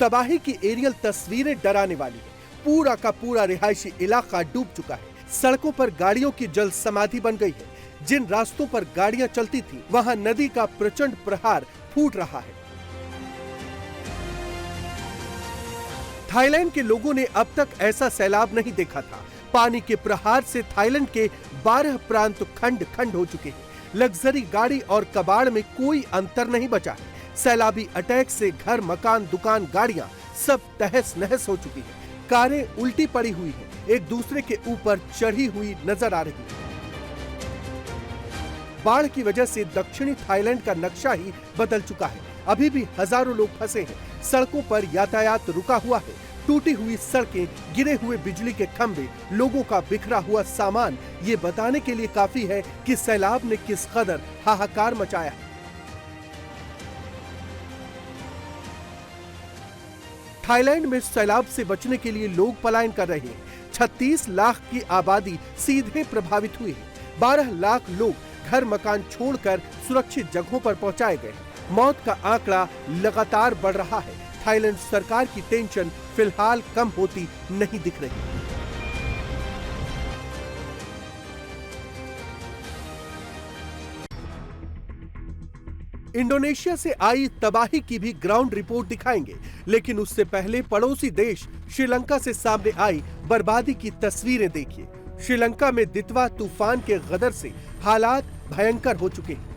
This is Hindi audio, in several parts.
तबाही की एरियल तस्वीरें डराने वाली है। पूरा का पूरा रिहायशी इलाका डूब चुका है। सड़कों पर गाड़ियों की जल समाधि बन गई है। जिन रास्तों पर गाड़ियां चलती थी वहां नदी का प्रचंड प्रहार फूट रहा है। थाईलैंड के लोगों ने अब तक ऐसा सैलाब नहीं देखा था। पानी के प्रहार से थाईलैंड के 12 प्रांत खंड खंड हो चुके हैं। लग्जरी गाड़ी और कबाड़ में कोई अंतर नहीं बचा है। सैलाबी अटैक से घर, मकान, दुकान, गाड़ियां सब तहस नहस हो चुकी है। कारें उल्टी पड़ी हुई हैं, एक दूसरे के ऊपर चढ़ी हुई नजर आ रही है। बाढ़ की वजह से दक्षिणी थाईलैंड का नक्शा ही बदल चुका है। अभी भी हजारों लोग फंसे हैं। सड़कों पर यातायात रुका हुआ है। टूटी हुई सड़कें, गिरे हुए बिजली के खंभे, लोगों का बिखरा हुआ सामान ये बताने के लिए काफी है कि सैलाब ने किस कदर हाहाकार मचाया है। थाईलैंड में सैलाब से बचने के लिए लोग पलायन कर रहे हैं। 36 लाख की आबादी सीधे प्रभावित हुई है। 12 लाख लोग घर मकान छोड़कर सुरक्षित जगहों पर पहुंचाए गए। मौत का आंकड़ा लगातार बढ़ रहा है। थाईलैंड सरकार की टेंशन फिलहाल कम होती नहीं दिख रही। इंडोनेशिया से आई तबाही की भी ग्राउंड रिपोर्ट दिखाएंगे, लेकिन उससे पहले पड़ोसी देश श्रीलंका से सामने आई बर्बादी की तस्वीरें देखिए। श्रीलंका में दितवा तूफान के गदर से हालात भयंकर हो चुके हैं।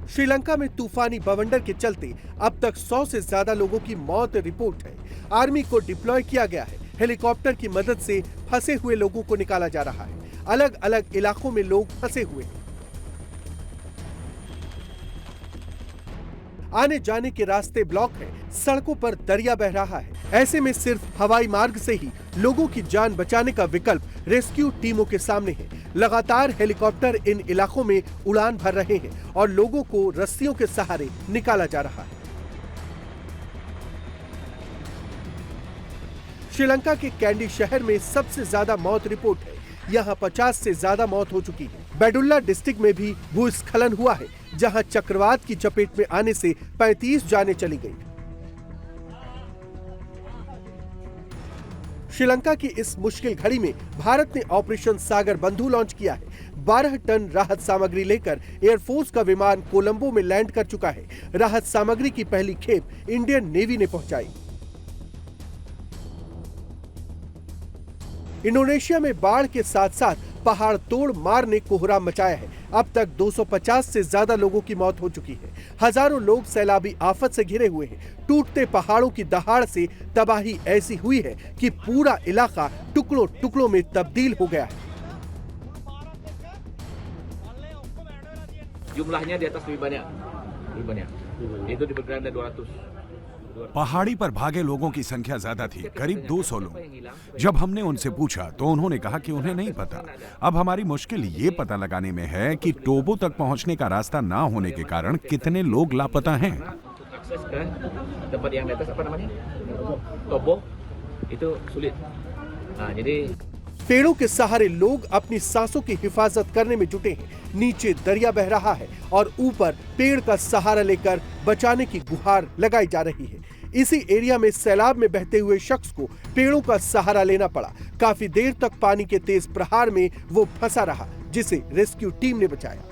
श्रीलंका में तूफानी बवंडर के चलते अब तक 100 से ज्यादा लोगों की मौत रिपोर्ट है। आर्मी को डिप्लॉय किया गया है। हेलीकॉप्टर की मदद से फंसे हुए लोगों को निकाला जा रहा है। अलग अलग इलाकों में लोग फंसे हुए हैं। आने जाने के रास्ते ब्लॉक हैं, सड़कों पर दरिया बह रहा है। ऐसे में सिर्फ हवाई मार्ग से ही लोगों की जान बचाने का विकल्प रेस्क्यू टीमों के सामने है। लगातार हेलीकॉप्टर इन इलाकों में उड़ान भर रहे हैं और लोगों को रस्सियों के सहारे निकाला जा रहा है। श्रीलंका के कैंडी शहर में सबसे ज्यादा मौत रिपोर्ट है। यहाँ 50 से ज्यादा मौत हो चुकी है। बेडुल्ला डिस्ट्रिक्ट में भी भूस्खलन हुआ है, जहां चक्रवात की चपेट में आने से 35 जानें चली गई। श्रीलंका की इस मुश्किल घड़ी में भारत ने ऑपरेशन सागर बंधु लॉन्च किया है। 12 टन राहत सामग्री लेकर एयरफोर्स का विमान कोलंबो में लैंड कर चुका है। राहत सामग्री की पहली खेप इंडियन नेवी ने पहुंचाई। इंडोनेशिया में बाढ़ के साथ साथ पहाड़ तोड़ मार ने कोहराम मचाया है। अब तक 250 से ज्यादा लोगों की मौत हो चुकी है। हजारों लोग सैलाबी आफत से घिरे हुए हैं। टूटते पहाड़ों की दहाड़ से तबाही ऐसी हुई है कि पूरा इलाका टुकड़ों टुकड़ों में तब्दील हो गया है। Jumlahnya di atas lebih banyak. Itu diperkirakan ada 200. पहाड़ी पर भागे लोगों की संख्या ज्यादा थी, करीब 200 लोग। जब हमने उनसे पूछा तो उन्होंने कहा कि उन्हें नहीं पता। अब हमारी मुश्किल ये पता लगाने में है कि टोबो तक पहुंचने का रास्ता ना होने के कारण कितने लोग लापता हैं। पेड़ों के सहारे लोग अपनी सांसों की हिफाजत करने में जुटे हैं। नीचे दरिया बह रहा है और ऊपर पेड़ का सहारा लेकर बचाने की गुहार लगाई जा रही है। इसी एरिया में सैलाब में बहते हुए शख्स को पेड़ों का सहारा लेना पड़ा। काफी देर तक पानी के तेज प्रहार में वो फंसा रहा, जिसे रेस्क्यू टीम ने बचाया।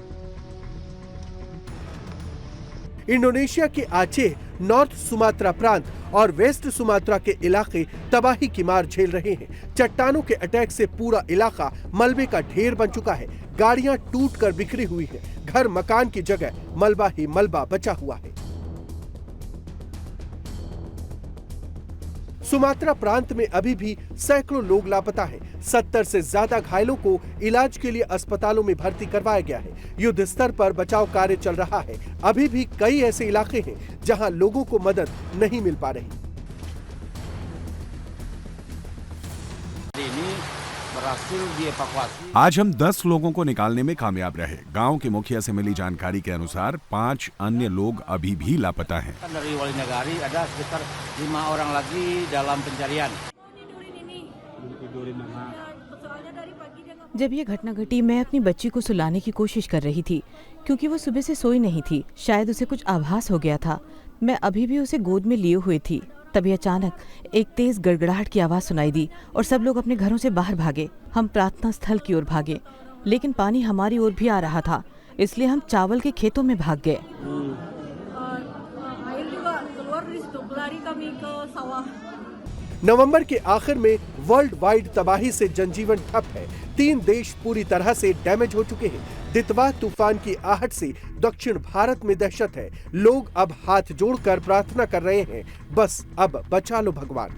इंडोनेशिया के आचेह, नॉर्थ सुमात्रा प्रांत और वेस्ट सुमात्रा के इलाके तबाही की मार झेल रहे हैं। चट्टानों के अटैक से पूरा इलाका मलबे का ढेर बन चुका है। गाड़ियां टूटकर बिखरी हुई हैं। घर मकान की जगह मलबा ही मलबा बचा हुआ है। सुमात्रा प्रांत में अभी भी सैकड़ों लोग लापता हैं। 70 से ज्यादा घायलों को इलाज के लिए अस्पतालों में भर्ती करवाया गया है। युद्ध स्तर पर बचाव कार्य चल रहा है। अभी भी कई ऐसे इलाके हैं जहां लोगों को मदद नहीं मिल पा रही। आज हम 10 लोगों को निकालने में कामयाब रहे। गांव के मुखिया से मिली जानकारी के अनुसार 5 अन्य लोग अभी भी लापता हैं। Dari Wali Nagari ada sekitar 5 orang lagi dalam pencarian. जब ये घटना घटी मैं अपनी बच्ची को सुलाने की कोशिश कर रही थी क्योंकि वो सुबह से सोई नहीं थी। शायद उसे कुछ आभास हो गया था। मैं अभी भी उसे गोद में लिए हुई थी, तभी अचानक एक तेज गड़गड़ाहट की आवाज़ सुनाई दी और सब लोग अपने घरों से बाहर भागे। हम प्रार्थना स्थल की ओर भागे, लेकिन पानी हमारी ओर भी आ रहा था, इसलिए हम चावल के खेतों में भाग गए। नवंबर के आखिर में वर्ल्ड वाइड तबाही से जनजीवन ठप है। 3 देश पूरी तरह से डैमेज हो चुके हैं। दितवा तूफान की आहट से दक्षिण भारत में दहशत है। लोग अब हाथ जोड़कर प्रार्थना कर रहे हैं, बस अब बचा लो भगवान।